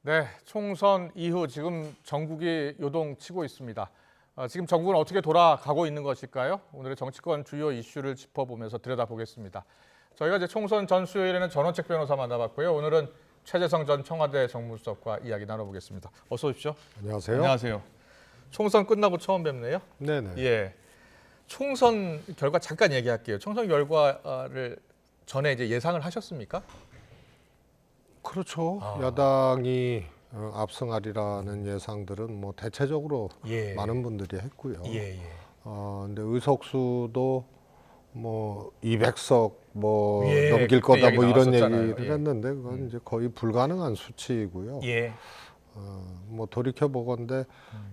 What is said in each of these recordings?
네, 총선 이후 지금 전국이 요동치고 있습니다. 지금 전국은 어떻게 돌아가고 있는 것일까요? 오늘의 정치권 주요 이슈를 짚어보면서 들여다보겠습니다. 저희가 이제 총선 전 수요일에는 전원책 변호사 만나봤고요. 오늘은 최재성 전 청와대 정무수석과 이야기 나눠보겠습니다. 어서 오십시오. 안녕하세요. 안녕하세요. 총선 끝나고 처음 뵙네요. 네네. 예. 총선 결과 잠깐 얘기할게요. 총선 결과를 전에 이제 예상을 하셨습니까? 그렇죠. 야당이 압승하리라는 예상들은 뭐 대체적으로 예. 많은 분들이 했고요. 예. 근데 의석수도 뭐 200석 뭐 예, 넘길 그 거다 이야기 뭐 이런 나왔었잖아요. 얘기를 예. 했는데 그건 이제 거의 불가능한 수치이고요. 예. 뭐 돌이켜 보건대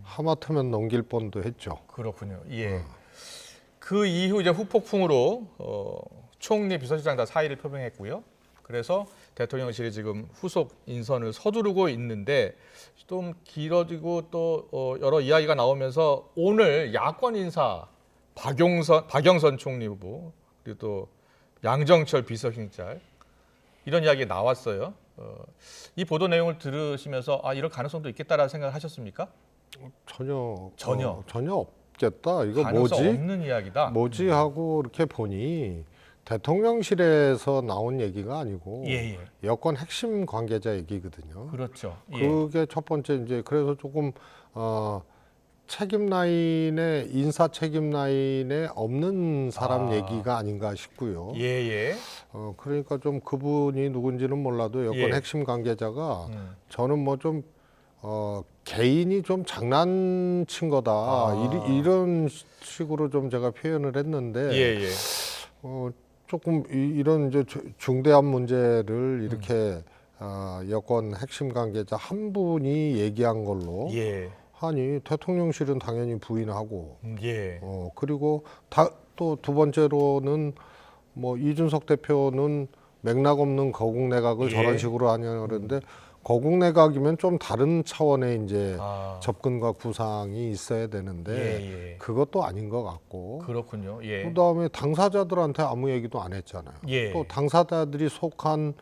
하마터면 넘길 뻔도 했죠. 그렇군요. 예. 그 이후 이제 후폭풍으로 총리 비서실장 다 사의를 표명했고요. 그래서 대통령실이 지금 후속 인선을 서두르고 있는데 좀 길어지고 또 여러 이야기가 나오면서 오늘 야권 인사 박영선 총리 후보 그리고 또 양정철 비서실장 이런 이야기가 나왔어요. 이 보도 내용을 들으시면서 이런 가능성도 있겠다라는 생각을 하셨습니까? 전혀 없겠다. 이거 가능성 뭐지? 없는 이야기다. 뭐지 하고 이렇게 보니 대통령실에서 나온 얘기가 아니고 예. 여권 핵심 관계자 얘기거든요. 그렇죠. 예. 그게 첫 번째 이제 그래서 조금 책임 라인에 인사 책임 라인에 없는 사람 얘기가 아닌가 싶고요. 예. 그러니까 좀 그분이 누군지는 몰라도 여권 예. 핵심 관계자가 저는 뭐 좀 개인이 좀 장난친 거다 이런 식으로 좀 제가 표현을 했는데 예. 조금 이런 이제 중대한 문제를 이렇게 여권 핵심 관계자 한 분이 얘기한 걸로 예. 하니 대통령실은 당연히 부인하고 예. 그리고 또 두 번째로는 뭐 이준석 대표는 맥락 없는 거국 내각을 예. 저런 식으로 하냐 그러는데 거국 내각이면 좀 다른 차원의 이제 접근과 구상이 있어야 되는데 예. 그것도 아닌 것 같고 그렇군요. 예. 그다음에 당사자들한테 아무 얘기도 안 했잖아요. 예. 또 당사자들이 속한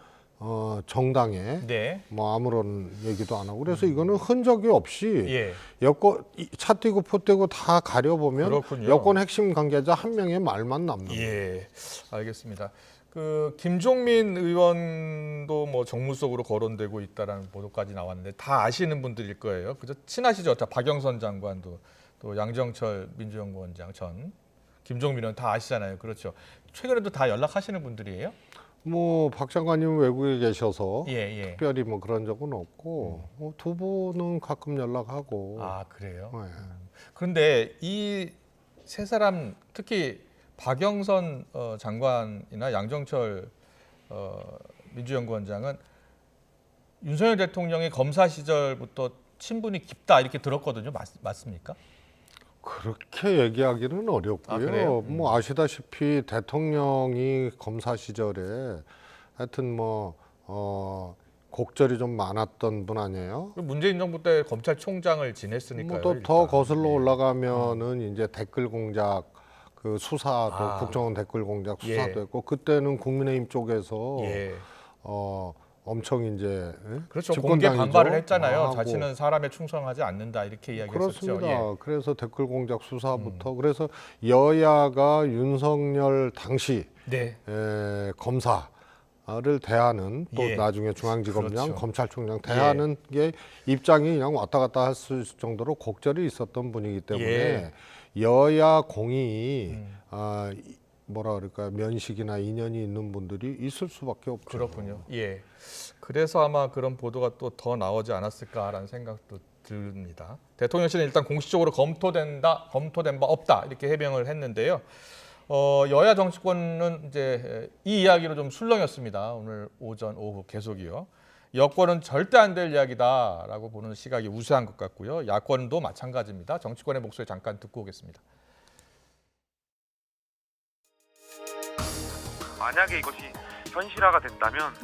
정당에 네. 뭐 아무런 얘기도 안 하고 그래서 이거는 흔적이 없이 예. 여권 차 띄고 포 띄고 다 가려보면 그렇군요. 여권 핵심 관계자 한 명의 말만 남는 거예요. 예. 알겠습니다. 그 김종민 의원도 뭐 정무수석으로 거론되고 있다라는 보도까지 나왔는데 다 아시는 분들일 거예요. 그죠? 친하시죠? 박영선 장관도 또 양정철 민주연구원장 전 김종민 의원 다 아시잖아요. 그렇죠. 최근에도 다 연락하시는 분들이에요? 뭐 박 장관님은 외국에 계셔서 예. 특별히 뭐 그런 적은 없고 두 분은 가끔 연락하고 그래요? 네. 그런데 이 세 사람 특히 박영선 장관이나 양정철 민주연구원장은 윤석열 대통령이 검사 시절부터 친분이 깊다 이렇게 들었거든요. 맞습니까? 그렇게 얘기하기는 어렵고요. 그래요? 뭐 아시다시피 대통령이 검사 시절에 하여튼 뭐 곡절이 좀 많았던 분 아니에요? 문재인 정부 때 검찰총장을 지냈으니까요. 뭐 더 거슬러 올라가면은 이제 댓글 공작 그 수사도 국정원 댓글 공작 수사도 예. 했고 그때는 국민의힘 쪽에서 예. 엄청 이제 그렇죠. 집권 공개 당이죠. 반발을 했잖아요. 하고. 자신은 사람에 충성하지 않는다 이렇게 이야기했었죠. 그렇습니다. 예. 그래서 댓글 공작 수사부터 그래서 여야가 윤석열 당시 네. 검사를 대하는 또 예. 나중에 중앙지검장, 그렇죠. 검찰총장 대하는 게 입장이 그냥 왔다 갔다 할 수 있을 정도로 곡절이 있었던 분이기 때문에 예. 여야 공이 뭐라 그럴까 면식이나 인연이 있는 분들이 있을 수밖에 없죠. 그렇군요. 예. 그래서 아마 그런 보도가 또 더 나오지 않았을까라는 생각도 듭니다. 대통령실은 일단 공식적으로 검토된 바 없다 이렇게 해명을 했는데요. 여야 정치권은 이제 이 이야기로 좀 술렁였습니다. 오늘 오전 오후 계속이요. 여권은 절대 안 될 이야기다라고 보는 시각이 우세한 것 같고요. 야권도 마찬가지입니다. 정치권의 목소리 잠깐 듣고 오겠습니다. 만약에 이것이 현실화가 된다면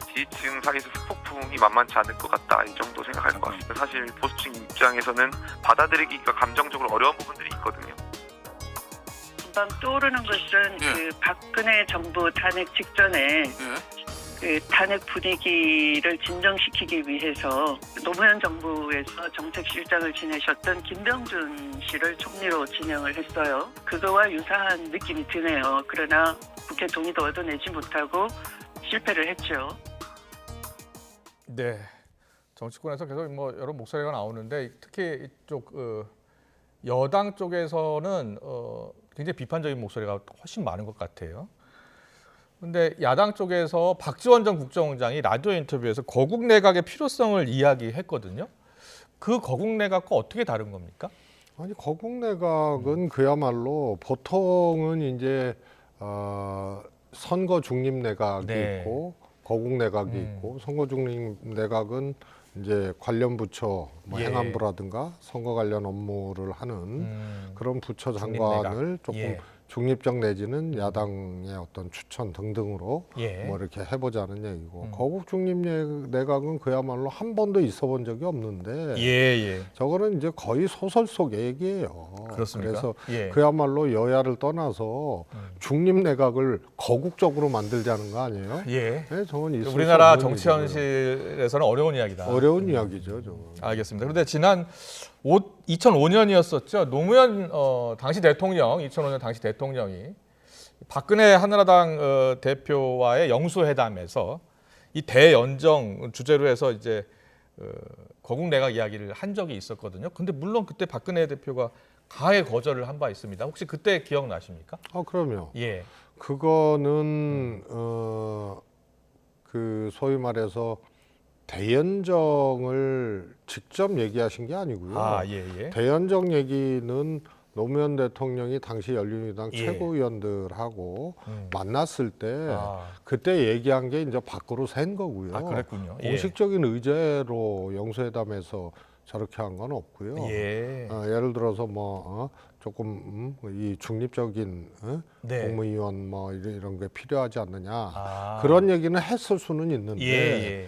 지지층 사이에서 후폭풍이 만만치 않을 것 같다 이 정도 생각할 것 같습니다. 사실 보수층 입장에서는 받아들이기가 감정적으로 어려운 부분들이 있거든요. 금방 떠오르는 것은 그 박근혜 정부 탄핵 직전에 그 탄핵 분위기를 진정시키기 위해서 노무현 정부에서 정책실장을 지내셨던 김병준 씨를 총리로 지명을 했어요. 그거와 유사한 느낌이 드네요. 그러나 국회 동의도 얻어내지 못하고 실패를 했죠. 네, 정치권에서 계속 뭐 여러 목소리가 나오는데 특히 이쪽 여당 쪽에서는 굉장히 비판적인 목소리가 훨씬 많은 것 같아요. 근데 야당 쪽에서 박지원 전 국정원장이 라디오 인터뷰에서 거국 내각의 필요성을 이야기했거든요. 그 거국 내각과 어떻게 다른 겁니까? 아니 거국 내각은 그야말로 보통은 이제 선거 중립 내각이 네. 있고 거국 내각이 있고 선거 중립 내각은 이제 관련 부처 뭐 예. 행안부라든가 선거 관련 업무를 하는 그런 부처 중립 장관을 내각. 조금 예. 중립적 내지는 야당의 어떤 추천 등등으로 예. 뭐 이렇게 해보자는 얘기고 거국 중립 내각은 그야말로 한 번도 있어본 적이 없는데 예. 저거는 이제 거의 소설 속 얘기예요. 그렇습니까? 그래서 예. 그야말로 여야를 떠나서 중립 내각을 거국적으로 만들자는 거 아니에요? 예. 네, 저건 있을 우리나라 수 없는 정치 일이고요. 현실에서는 어려운 이야기다. 어려운 이야기죠, 저거. 알겠습니다. 그런데 지난 2005년이었었죠. 노무현 당시 대통령, 2005년 당시 대통령이 박근혜 한나라당 대표와의 영수회담에서 이 대연정 주제로 해서 이제 거국 내각 이야기를 한 적이 있었거든요. 근데 물론 그때 박근혜 대표가 강하게 거절을 한 바 있습니다. 혹시 그때 기억나십니까? 그럼요. 예. 그거는 그 소위 말해서 대연정을 직접 얘기하신 게 아니고요. 예. 대연정 얘기는 노무현 대통령이 당시 열린우리당 예. 최고위원들하고 만났을 때 아. 그때 얘기한 게 이제 밖으로 샌 거고요. 그랬군요. 예. 공식적인 의제로 영수회담에서 저렇게 한 건 없고요. 예. 예를 들어서 뭐 조금 이 중립적인 네. 국무위원 뭐 이런 게 필요하지 않느냐 그런 그런 얘기는 했을 수는 있는데 예.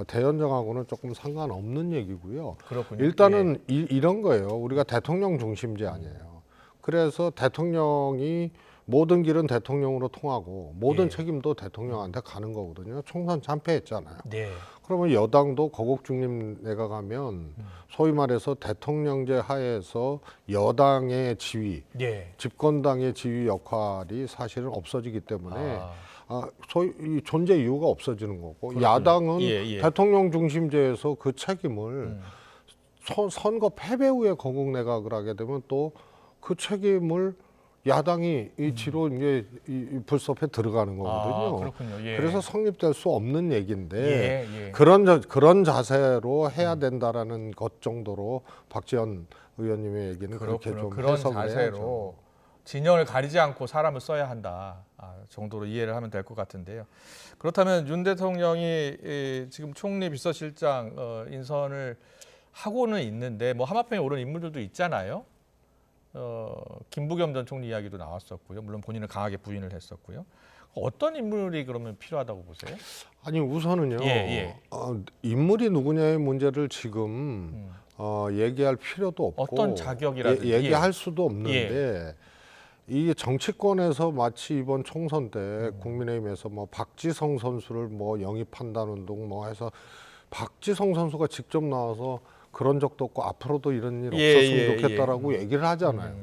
대연정하고는 조금 상관없는 얘기고요. 그렇군요. 일단은 이런 거예요. 우리가 대통령 중심제 아니에요. 그래서 대통령이 모든 길은 대통령으로 통하고 모든 예. 책임도 대통령한테 가는 거거든요. 총선 참패했잖아요. 네. 그러면 여당도 거국 중립 내각하면 소위 말해서 대통령제 하에서 여당의 지위, 예. 집권당의 지위 역할이 사실은 없어지기 때문에 아. 소위 이 존재 이유가 없어지는 거고 그렇군요. 야당은 예. 대통령 중심제에서 그 책임을 선거 패배 후에 거국 내각을 하게 되면 또 그 책임을 야당이 이 지로 이제 이 불섭에 들어가는 거거든요. 그렇군요. 예. 그래서 성립될 수 없는 얘기인데 예. 그런 자세로 해야 된다라는 것 정도로 박지원 의원님의 얘기는 그렇게 그렇군요. 좀 그런 해석을 자세로 해야죠. 진영을 가리지 않고 사람을 써야 한다 정도로 이해를 하면 될 것 같은데요. 그렇다면 윤 대통령이 지금 총리 비서실장 인선을 하고는 있는데 뭐 하마평에 오른 인물들도 있잖아요. 김부겸 전 총리 이야기도 나왔었고요. 물론 본인은 강하게 부인을 했었고요. 어떤 인물이 그러면 필요하다고 보세요? 아니 우선은요. 예. 인물이 누구냐의 문제를 지금 얘기할 필요도 없고 어떤 자격이라든지 얘기할 수도 없는데 이 정치권에서 마치 이번 총선 때 국민의힘에서 뭐 박지성 선수를 뭐 영입한다는 등 뭐 해서 박지성 선수가 직접 나와서 그런 적도 없고 앞으로도 이런 일 없었으면 좋겠다라고 얘기를 하잖아요.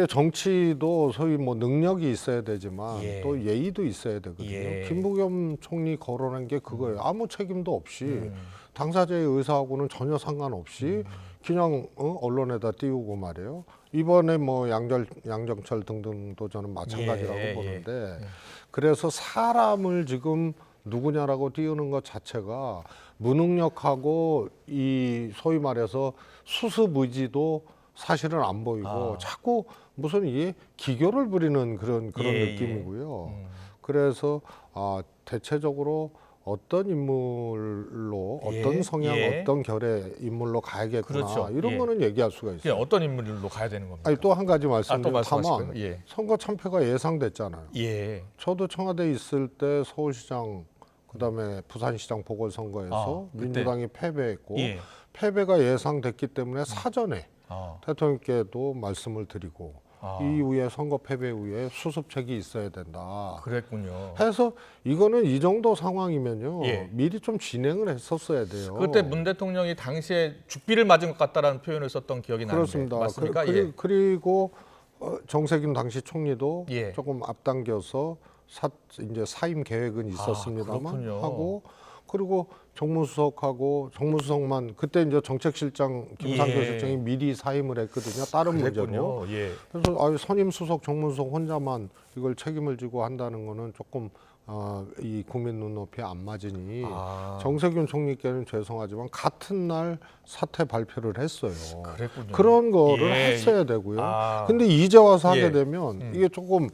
정치도 소위 뭐 능력이 있어야 되지만 또 예의도 있어야 되거든요. 김부겸 총리 거론한 게 그거예요. 아무 책임도 없이 당사자의 의사하고는 전혀 상관없이 그냥 언론에다 띄우고 말이에요. 이번에 뭐 양정철 등등도 저는 마찬가지라고 보는데 그래서 사람을 지금 누구냐라고 띄우는 것 자체가 무능력하고 이 소위 말해서 수습 의지도 사실은 안 보이고 자꾸 무슨 이게 기교를 부리는 그런 느낌이고요. 그래서 대체적으로 어떤 인물로 어떤 성향 어떤 결의 인물로 가야겠구나 그렇죠. 이런 거는 얘기할 수가 있어요. 어떤 인물로 가야 되는 겁니까? 또 한 가지 또 말씀드리면 말씀하시고요. 선거 참패가 예상됐잖아요. 예. 저도 청와대에 있을 때 서울시장 그다음에 부산시장 보궐선거에서 민주당이 패배했고 패배가 예상됐기 때문에 사전에 대통령께도 말씀을 드리고 이후에 선거 패배 후에 수습책이 있어야 된다. 그랬군요. 해서 이거는 이 정도 상황이면요. 예. 미리 좀 진행을 했었어야 돼요. 그때 문 대통령이 당시에 죽비를 맞은 것 같다라는 표현을 썼던 기억이 나는데 그렇습니다. 맞습니까? 그리고 정세균 당시 총리도 예. 조금 앞당겨서 이제 사임 계획은 있었습니다만 그렇군요. 하고 그리고 정무수석만 그때 이제 정책실장 김상조 예. 실장이 미리 사임을 했거든요. 다른 문제로. 그랬군요. 예. 그래서 선임 수석, 정무수석 혼자만 이걸 책임을 지고 한다는 거는 조금 이 국민 눈높이에 안 맞으니 정세균 총리께는 죄송하지만 같은 날 사퇴 발표를 했어요. 그랬군요. 그런 거를 예. 했어야 되고요. 근데 이제 와서 예. 하게 되면 이게 조금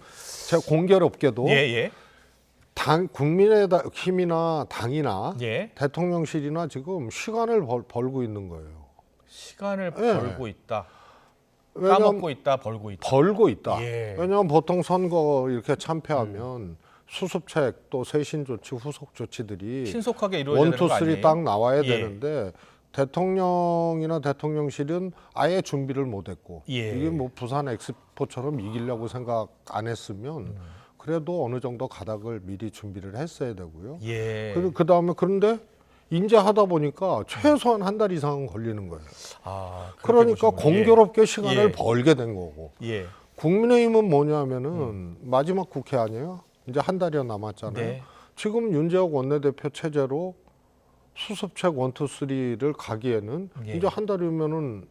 제가 공교롭게도 예. 국민의힘이나 당이나 예. 대통령실이나 지금 시간을 벌고 있는 거예요. 시간을 예. 벌고 있다. 왜냐하면 까먹고 있다, 벌고 있다. 벌고 있다. 예. 왜냐하면 보통 선거 이렇게 참패하면 수습책 또 쇄신 조치, 후속 조치들이 신속하게 이루어져야 되는 거 1, 2, 3 아니에요? 딱 나와야 예. 되는데 대통령이나 대통령실은 아예 준비를 못했고 예. 이게 뭐 부산 엑스포처럼 이기려고 생각 안 했으면 그래도 어느 정도 가닥을 미리 준비를 했어야 되고요. 예. 그 다음에 그런데 이제 하다 보니까 최소한 한 달 이상은 걸리는 거예요. 그렇게 그러니까 보시면, 공교롭게 시간을 예. 벌게 된 거고. 예. 국민의힘은 뭐냐면은 마지막 국회 아니에요? 이제 한 달여 남았잖아요. 네. 지금 윤재욱 원내대표 체제로 수습책 1, 2, 3를 가기에는 예. 이제 한 달이면은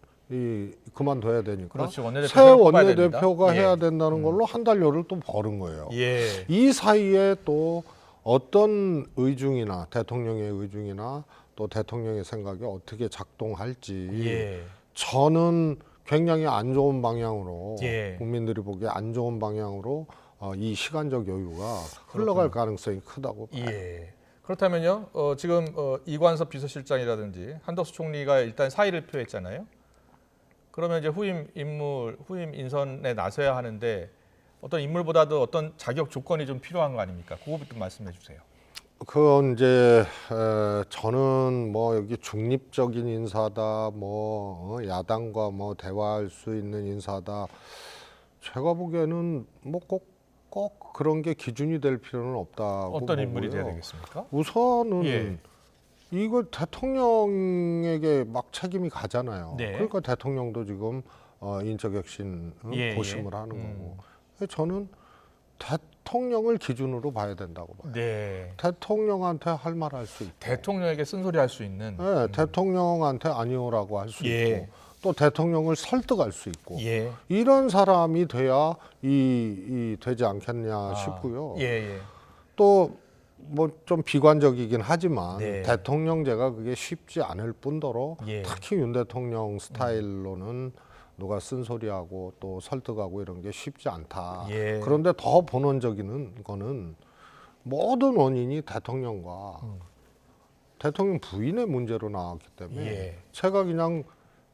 그만둬야 되니까 그렇죠. 원내대표 새 새로 뽑아야 원내대표가 됩니다. 해야 예. 된다는 걸로 한 달여를 또 벌은 거예요. 예. 이 사이에 또 어떤 의중이나 대통령의 의중이나 또 대통령의 생각이 어떻게 작동할지 예. 저는 굉장히 안 좋은 방향으로 예. 국민들이 보기에 안 좋은 방향으로 이 시간적 여유가 흘러갈 가능성이 크다고 봐요. 예. 그렇다면요. 지금 이관섭 비서실장이라든지 한덕수 총리가 일단 사의를 표했잖아요. 그러면 이제 후임 인선에 나서야 하는데 어떤 인물보다도 어떤 자격 조건이 좀 필요한 거 아닙니까? 그거부터 말씀해 주세요. 그건 이제 저는 뭐 여기 중립적인 인사다, 뭐 야당과 뭐 대화할 수 있는 인사다. 제가 보기에는 뭐 꼭 그런 게 기준이 될 필요는 없다고 어떤 인물이 보고요. 돼야 되겠습니까? 우선은 예. 이걸 대통령에게 막 책임이 가잖아요. 네. 그러니까 대통령도 지금 인적혁신 예, 고심을 예. 하는 거고. 저는 대통령을 기준으로 봐야 된다고 봐요. 네. 대통령한테 할 말 할 수 있고, 대통령에게 쓴소리 할 수 있는. 네, 대통령한테 아니오라고 할 수 예. 있고, 또 대통령을 설득할 수 있고, 예. 이런 사람이 돼야 되지 않겠냐 싶고요. 예. 또 뭐 좀 비관적이긴 하지만 네. 대통령제가 그게 쉽지 않을 뿐더러 예. 특히 윤 대통령 스타일로는 누가 쓴소리하고 또 설득하고 이런 게 쉽지 않다. 예. 그런데 더 본원적인 거는 모든 원인이 대통령과 대통령 부인의 문제로 나왔기 때문에 예. 제가 그냥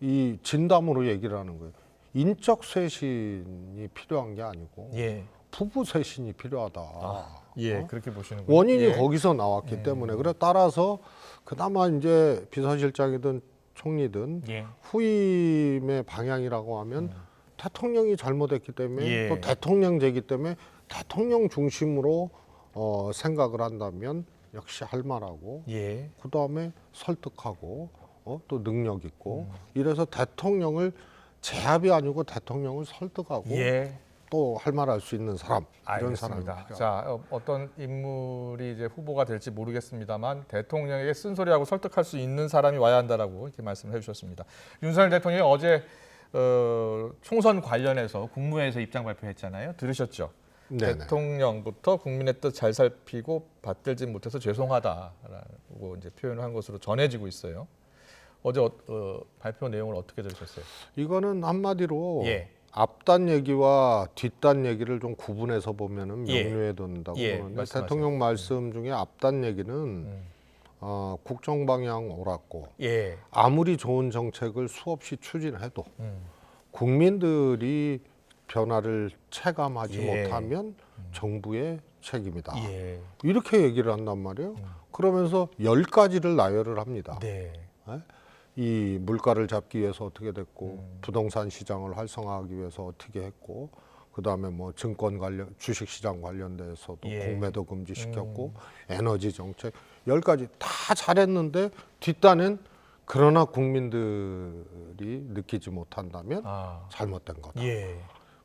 이 진담으로 얘기를 하는 거예요. 인적 쇄신이 필요한 게 아니고 예. 부부 쇄신이 필요하다. 예. 그렇게 보시는군요. 원인이 예. 거기서 나왔기 때문에 그래 따라서 그나마 이제 비서실장이든 총리든 예. 후임의 방향이라고 하면 대통령이 잘못했기 때문에 예. 또 대통령제이기 때문에 대통령 중심으로 생각을 한다면 역시 할 만하고 예. 그 다음에 설득하고 또 능력 있고 이래서 대통령을 제압이 아니고 대통령을 설득하고 예. 또 할 말 할 수 있는 사람 이런 사람이 알겠습니다. 필요하다. 자, 어떤 인물이 이제 후보가 될지 모르겠습니다만 대통령에게 쓴소리하고 설득할 수 있는 사람이 와야 한다라고 이렇게 말씀을 해주셨습니다. 윤석열 대통령이 어제 총선 관련해서 국무회의에서 입장 발표했잖아요. 들으셨죠? 네네. 대통령부터 국민의 뜻 잘 살피고 받들지 못해서 죄송하다라고 이제 표현을 한 것으로 전해지고 있어요. 어제 발표 내용을 어떻게 들으셨어요? 이거는 한마디로 예. 앞단 얘기와 뒷단 얘기를 좀 구분해서 보면은 예. 명료해 둔다고 예, 보는데 말씀하세요. 대통령 말씀 중에 앞단 얘기는 국정 방향 옳았고 예. 아무리 좋은 정책을 수없이 추진해도 국민들이 변화를 체감하지 예. 못하면 정부의 책임이다. 예. 이렇게 얘기를 한단 말이에요. 그러면서 10가지를 나열을 합니다. 네. 이 물가를 잡기 위해서 어떻게 됐고 부동산 시장을 활성화하기 위해서 어떻게 했고 그다음에 뭐 증권 관련 주식 시장 관련돼서도 예. 공매도 금지시켰고 에너지 정책 10가지 다 잘했는데 뒷단은 그러나 국민들이 느끼지 못한다면 잘못된 거다. 예.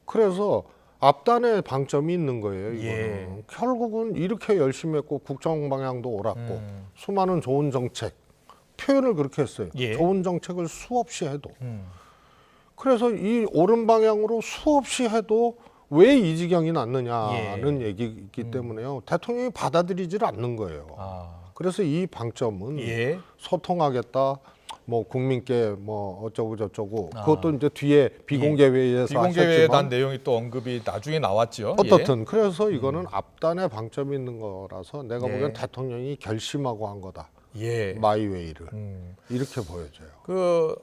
그래서 앞단에 방점이 있는 거예요. 이거는 예. 결국은 이렇게 열심히 했고 국정 방향도 옳았고 수많은 좋은 정책 표현을 그렇게 했어요. 예. 좋은 정책을 수없이 해도 그래서 이 옳은 방향으로 수없이 해도 왜 이 지경이 났느냐는 얘기이기 때문에요. 대통령이 받아들이질 않는 거예요. 그래서 이 방점은 예. 소통하겠다. 뭐 국민께 뭐 어쩌고 저쩌고 그것도 이제 뒤에 비공개 회의에서 비공개 회의에 하셨지만 대한 내용이 또 언급이 나중에 나왔죠. 어떻든 그래서 이거는 앞단에 방점이 있는 거라서 내가 네. 보기엔 대통령이 결심하고 한 거다. 예. 마이웨이를 이렇게 보여져요. 그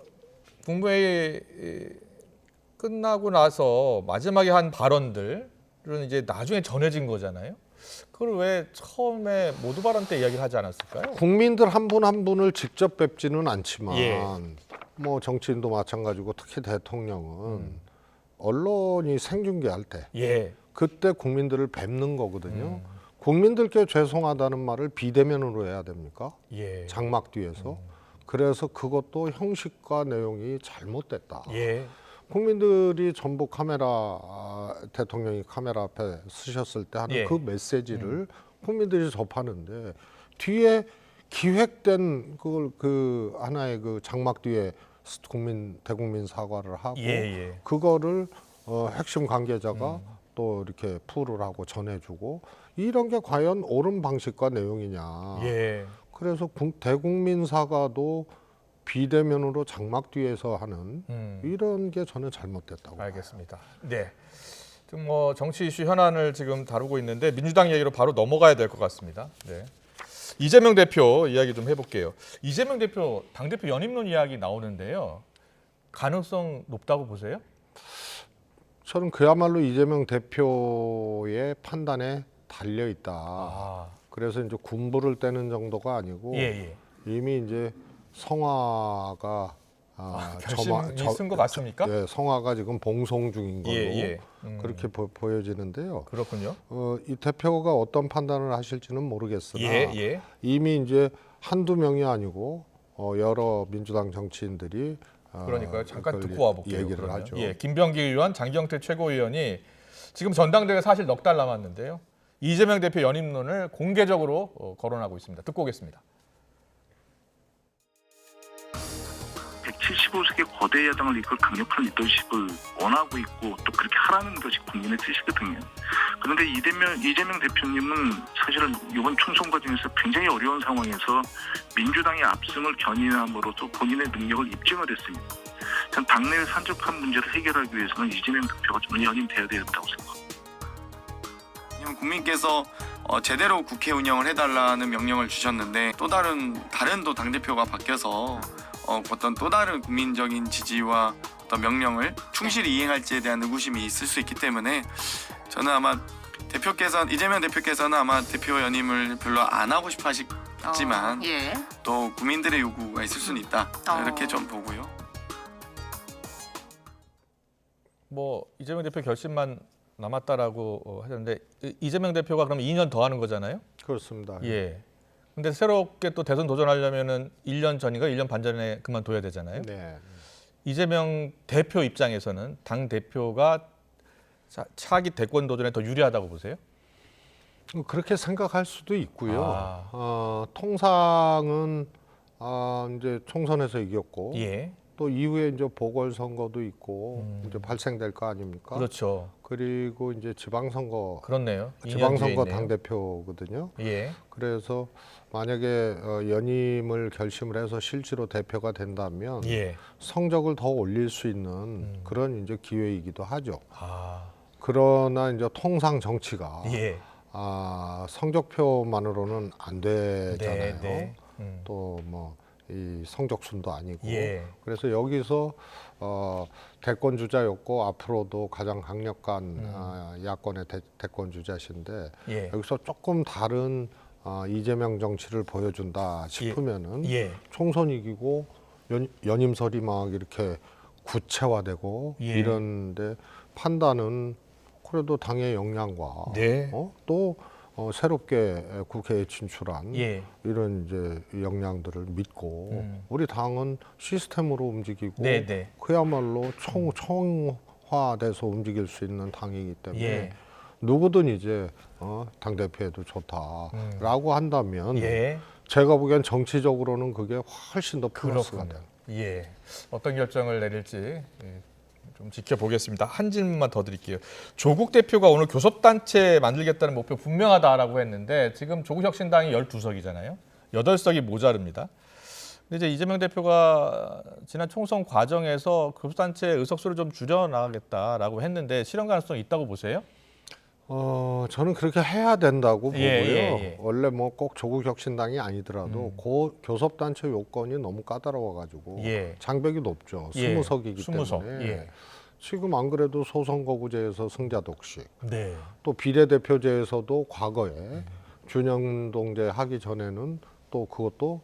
국무회의 끝나고 나서 마지막에 한 발언들은 이제 나중에 전해진 거잖아요. 그걸 왜 처음에 모두 발언 때 이야기를 하지 않았을까요? 국민들 한 분 한 분을 직접 뵙지는 않지만 예. 뭐 정치인도 마찬가지고 특히 대통령은 언론이 생중계할 때 예. 그때 국민들을 뵙는 거거든요. 국민들께 죄송하다는 말을 비대면으로 해야 됩니까? 예. 장막 뒤에서. 그래서 그것도 형식과 내용이 잘못됐다. 예. 국민들이 전부 대통령이 카메라 앞에 서셨을 때 하는 예. 그 메시지를 국민들이 접하는데 뒤에 기획된 그걸 그 하나의 그 장막 뒤에 대국민 사과를 하고 예. 그거를 핵심 관계자가 또 이렇게 풀을 하고 전해주고 이런 게 과연 옳은 방식과 내용이냐. 예. 그래서 대국민 사과도 비대면으로 장막 뒤에서 하는 이런 게 저는 잘못됐다고 알겠습니다. 네. 지금 뭐 정치 이슈 현안을 지금 다루고 있는데 민주당 얘기로 바로 넘어가야 될 것 같습니다. 네. 이재명 대표 이야기 좀 해볼게요. 이재명 대표 당대표 연임론 이야기 나오는데요. 가능성 높다고 보세요? 저는 그야말로 이재명 대표의 판단에 달려 있다. 그래서 이제 군부를 떼는 정도가 아니고 이미 이제 성화가 결심이 쓴 것 같습니까? 네, 성화가 지금 봉송 중인 걸로 그렇게 보여지는데요. 그렇군요. 이 대표가 어떤 판단을 하실지는 모르겠으나 예. 이미 이제 한두 명이 아니고 여러 민주당 정치인들이 그러니까요. 잠깐 듣고 와볼게요. 얘기를 그러면. 하죠. 예, 김병기 의원, 장경태 최고위원이 지금 전당대회 사실 넉 달 남았는데요. 이재명 대표 연임론을 공개적으로 거론하고 있습니다. 듣고 오겠습니다. 175석의 거대 야당을 이끌 강력한 리더십을 원하고 있고 또 그렇게 하라는 것이 국민의 뜻이거든요. 그런데 이재명 대표님은 사실은 이번 총선 과정에서 굉장히 어려운 상황에서 민주당의 압승을 견인함으로써 본인의 능력을 입증을 했습니다. 전 당내의 산적한 문제를 해결하기 위해서는 이재명 대표가 좀 연임돼야 된다고 생각합니다. 국민께서 제대로 국회 운영을 해달라는 명령을 주셨는데 또 다른 또 당대표가 바뀌어서 어떤 또 다른 국민적인 지지와 어떤 명령을 충실히 이행할지에 대한 의구심이 있을 수 있기 때문에 저는 아마 이재명 대표께서는 아마 대표 연임을 별로 안 하고 싶어 하시지만 또 국민들의 요구가 있을 수는 있다. 이렇게 좀 보고요. 뭐 이재명 대표 결심만 남았다라고 하셨는데 이재명 대표가 그럼 2년 더 하는 거잖아요? 그렇습니다. 예. 근데 새롭게 또 대선 도전하려면은 1년 전인가 1년 반 전에 그만둬야 되잖아요. 네. 이재명 대표 입장에서는 당 대표가 차기 대권 도전에 더 유리하다고 보세요? 그렇게 생각할 수도 있고요. 통상은 이제 총선에서 이겼고 또 이후에 이제 보궐선거도 있고 이제 발생될 거 아닙니까? 그렇죠. 그리고 이제 지방선거. 그렇네요. 지방선거 당 대표거든요. 예. 그래서 만약에 연임을 결심을 해서 실제로 대표가 된다면 성적을 더 올릴 수 있는 그런 이제 기회이기도 하죠. 그러나 이제 통상 정치가 성적표만으로는 안 되잖아요. 또 뭐 이 성적순도 아니고 그래서 여기서 대권 주자였고 앞으로도 가장 강력한 야권의 대권 주자신데 여기서 조금 다른 이재명 정치를 보여준다 싶으면은 총선 이기고 연임설이 막 이렇게 구체화되고 예. 이런데 판단은 그래도 당의 역량과 네. 또 새롭게 국회에 진출한 예. 이런 이제 역량들을 믿고 우리 당은 시스템으로 움직이고 네, 네. 그야말로 총화돼서 움직일 수 있는 당이기 때문에 예. 누구든 이제 당 대표에도 좋다라고 한다면 예. 제가 보기엔 정치적으로는 그게 훨씬 더 플러스가 돼요. 예. 어떤 결정을 내릴지 좀 지켜보겠습니다. 한 질문만 더 드릴게요. 조국 대표가 오늘 교섭단체 만들겠다는 목표 분명하다라고 했는데 지금 조국혁신당이 12석이잖아요. 8석이 모자릅니다. 근데 이제 이재명 대표가 지난 총선 과정에서 교섭단체 의석수를 좀 줄여나가겠다라고 했는데 실현 가능성이 있다고 보세요? 저는 그렇게 해야 된다고 보고요. 예. 원래 뭐 꼭 조국혁신당이 아니더라도 교섭단체 요건이 너무 까다로워가지고 예. 장벽이 높죠. 예. 20석이기 20석. 때문에 예. 지금 안 그래도 소선거구제에서 승자 독식, 네. 또 비례대표제에서도 과거에 균형동제 하기 전에는 또 그것도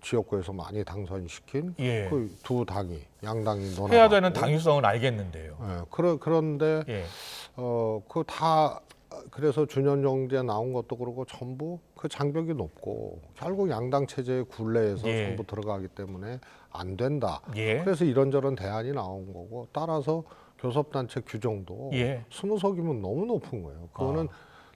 지역구에서 많이 당선시킨 예. 그 두 당이 양당이 해야 되는 논하고. 당위성은 알겠는데요. 그런데 예. 그 다 그래서 준연정제 나온 것도 그렇고 전부 그 장벽이 높고 결국 양당 체제의 굴레에서 예. 전부 들어가기 때문에 안 된다. 예. 그래서 이런저런 대안이 나온 거고 따라서 교섭단체 규정도 예. 20석이면 너무 높은 거예요. 그거는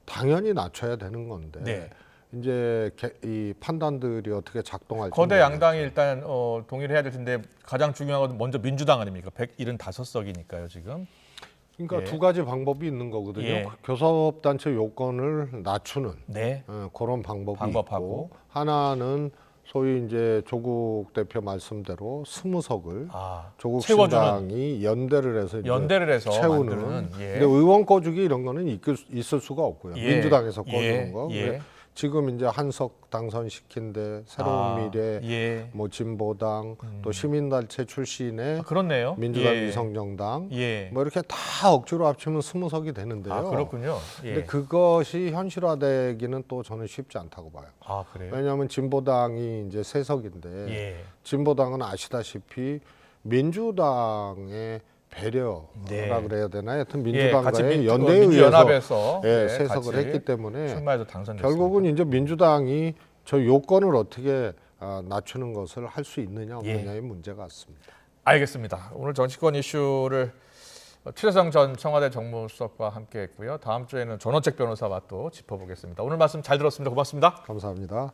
당연히 낮춰야 되는 건데 네. 이제 이 판단들이 어떻게 작동할지 거대 모르겠어요. 양당이 일단 동의를 해야 될 텐데 가장 중요한 건 먼저 민주당 아닙니까? 175석이니까요 지금. 그러니까 예. 두 가지 방법이 있는 거거든요. 예. 교섭단체 요건을 낮추는 네. 그런 방법이 방법하고. 있고 하나는 소위 이제 조국 대표 말씀대로 20석을 조국 채워주는. 신당이 연대를 해서 이제 연대를 해서 채우는. 만드는. 예. 근데 의원 꺼주기 이런 거는 있을 수가 없고요. 예. 민주당에서 꺼주는 예. 거. 예. 근데 지금 이제 한석 당선시킨데 새로운 미래, 예. 뭐 진보당, 또 시민단체 출신의 그렇네요. 민주당 예. 위성정당, 예. 뭐 이렇게 다 억지로 합치면 20석이 되는데요. 그렇군요. 예. 근데 그것이 현실화되기는 또 저는 쉽지 않다고 봐요. 그래요? 왜냐하면 진보당이 이제 3석인데 예. 진보당은 아시다시피 민주당의 배려라 네. 그래야 되나? 하여튼 예, 같이 민주당과의 연대에 민주연합에서 의해서 예, 세석을 같이 했기 때문에 출마해서 당선됐습니다. 결국은 이제 민주당이 저 요건을 어떻게 낮추는 것을 할 수 있느냐 없느냐의 문제 같습니다. 알겠습니다. 오늘 정치권 이슈를 최재성 전 청와대 정무수석과 함께했고요. 다음 주에는 전원책 변호사와 또 짚어보겠습니다. 오늘 말씀 잘 들었습니다. 고맙습니다. 감사합니다.